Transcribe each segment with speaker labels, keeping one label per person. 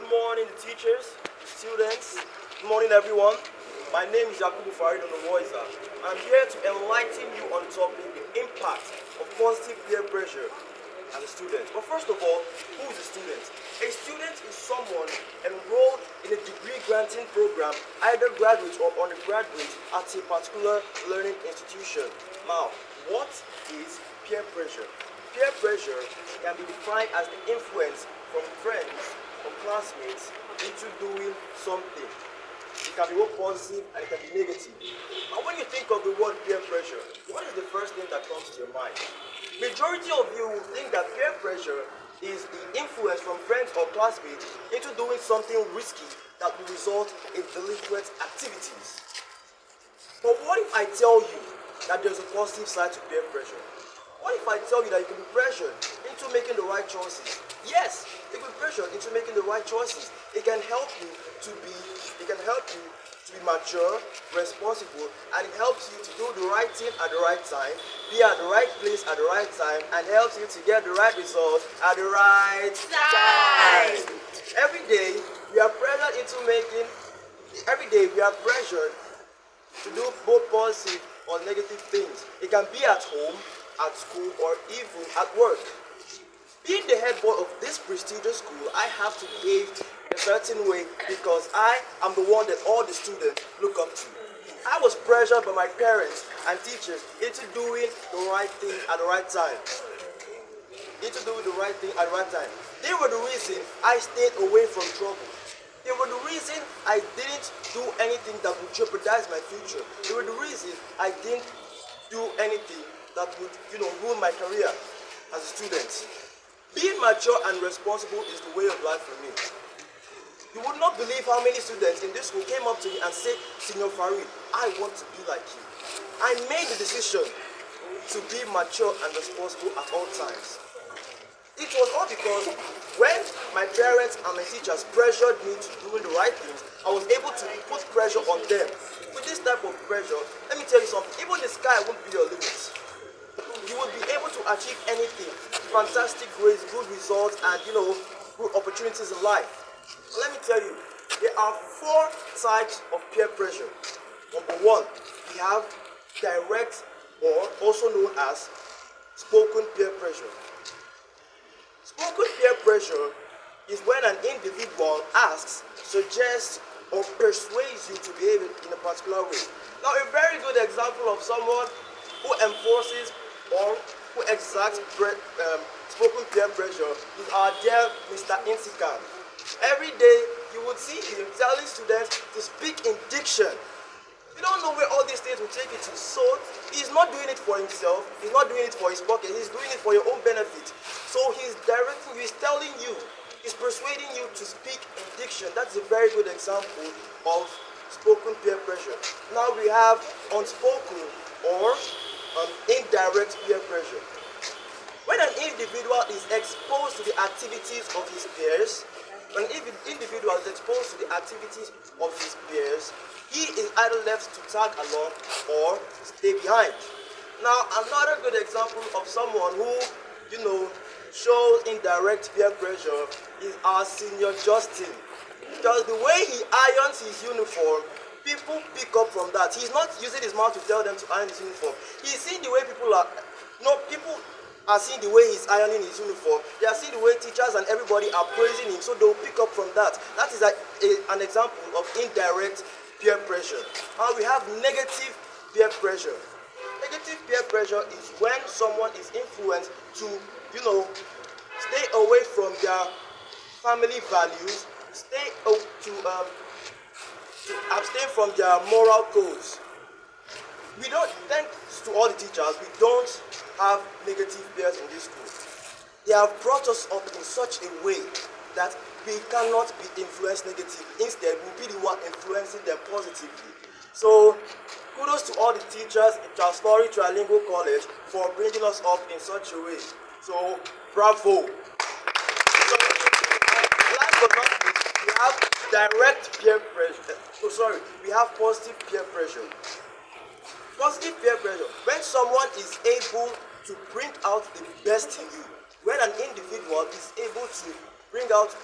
Speaker 1: Good morning, teachers, students. Good morning, everyone. My name is Yakubu Farid on the voice. I'm here to enlighten you on the topic, the impact of positive peer pressure as a student. But first of all, who is a student? A student is someone enrolled in a degree-granting program, either graduate or undergraduate, at a particular learning institution. Now, what is peer pressure? Peer pressure can be defined as the influence from friends or classmates into doing something. It can be both positive and it can be negative. And when you think of the word peer pressure, what is the first thing that comes to your mind? Majority of you will think that peer pressure is the influence from friends or classmates into doing something risky that will result in delinquent activities. But what if I tell you that there's a positive side to peer pressure? What if I tell you that you can be pressured into making the right choices? Yes, you can be pressured into making the right choices. It can help you to be mature, responsible, and it helps you to do the right thing at the right time, be at the right place at the right time, and helps you to get the right results at the right time. Every day we are pressured to do both positive or negative things. It can be at home, at school, or even at work. Being the head boy of this prestigious school, I have to behave a certain way because I am the one that all the students look up to. I was pressured by my parents and teachers into doing the right thing at the right time. They were the reason I stayed away from trouble. They were the reason I didn't do anything that would jeopardize my future. They were the reason I didn't do anything that would, ruin my career as a student. Being mature and responsible is the way of life for me. You would not believe how many students in this school came up to me and said, "Senior Farid, I want to be like you." I made the decision to be mature and responsible at all times. It was all because when my parents and my teachers pressured me to do the right things, I was able to put pressure on them. With this type of pressure, let me tell you something, even the sky won't be your limit. You will be able to achieve anything, fantastic grades, good results, and good opportunities in life. Let me tell you, there are 4 types of peer pressure. Number 1, we have direct, or also known as spoken peer pressure. Spoken peer pressure is when an individual asks, suggests, or persuades you to behave in a particular way. Now, a very good example of someone who enforces or who exacts spoken peer pressure is our dear Mr. Insikan. Every day, you would see him telling students to speak in diction. You don't know where all these things will take you to. So he's not doing it for himself, he's not doing it for his pocket, he's doing it for your own benefit. So he's directing you, he's telling you, he's persuading you to speak in diction. That's a very good example of spoken peer pressure. Now we have unspoken or indirect peer pressure. When an individual is exposed to the activities of his peers, he is either left to tag along or stay behind. Now, another good example of someone who, shows indirect peer pressure is our senior Justin. Because the way he irons his uniform, people pick up from that. He's not using his mouth to tell them to iron his uniform. He's seeing the way people are seeing the way he's ironing his uniform. They are seeing the way teachers and everybody are praising him, so they'll pick up from that. That is an example of indirect peer pressure. Now we have negative peer pressure. Negative peer pressure is when someone is influenced to, stay away from their family values, to abstain from their moral codes. We don't, thanks to all the teachers, we don't have negative peers in this school. They have brought us up in such a way that we cannot be influenced negatively. Instead, we'll be the one influencing them positively. So, kudos to all the teachers in Translory Trilingual College for bringing us up in such a way. So, bravo. So, last but not least, we have direct peer pressure. We have positive peer pressure. Positive peer pressure, when someone is able to bring out the best in you, when an individual is able to bring out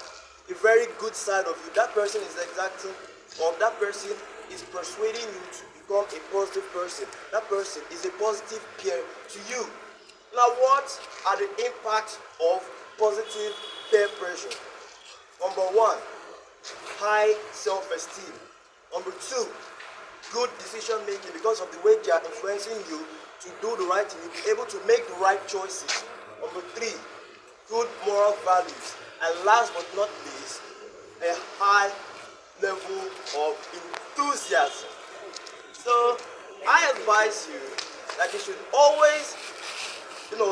Speaker 1: a very good side of you. That person is exacting, or that person is persuading you to become a positive person. That person is a positive peer to you. Now, what are the impacts of positive peer pressure? Number one, high self-esteem. Number two, good decision making because of the way they are influencing you to do the right thing. You'll be able to make the right choices. Number three, good moral values. And last but not least, a high level of enthusiasm. So I advise you that you should always,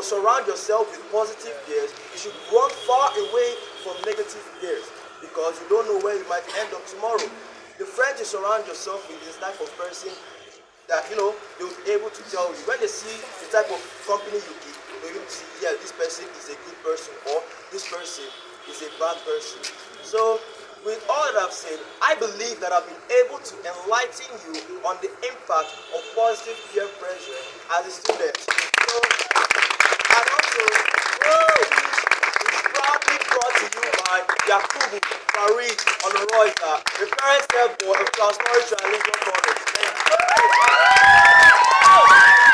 Speaker 1: surround yourself with positive peers. You should run far away from negative peers because you don't know where you might end up tomorrow. The friends you surround yourself with is the type of person that they'll be able to tell you when they see the type of company you keep. They'll be able to see, yeah, this person is a good person or this person is a bad person. So with all that I've said, I believe that I've been able to enlighten you on the impact of positive peer pressure as a student. So, and also, this is proudly brought to you by Yakubu Farid on the Reuters, the parent head boy of Class Norwich and Lincoln College. Thank you.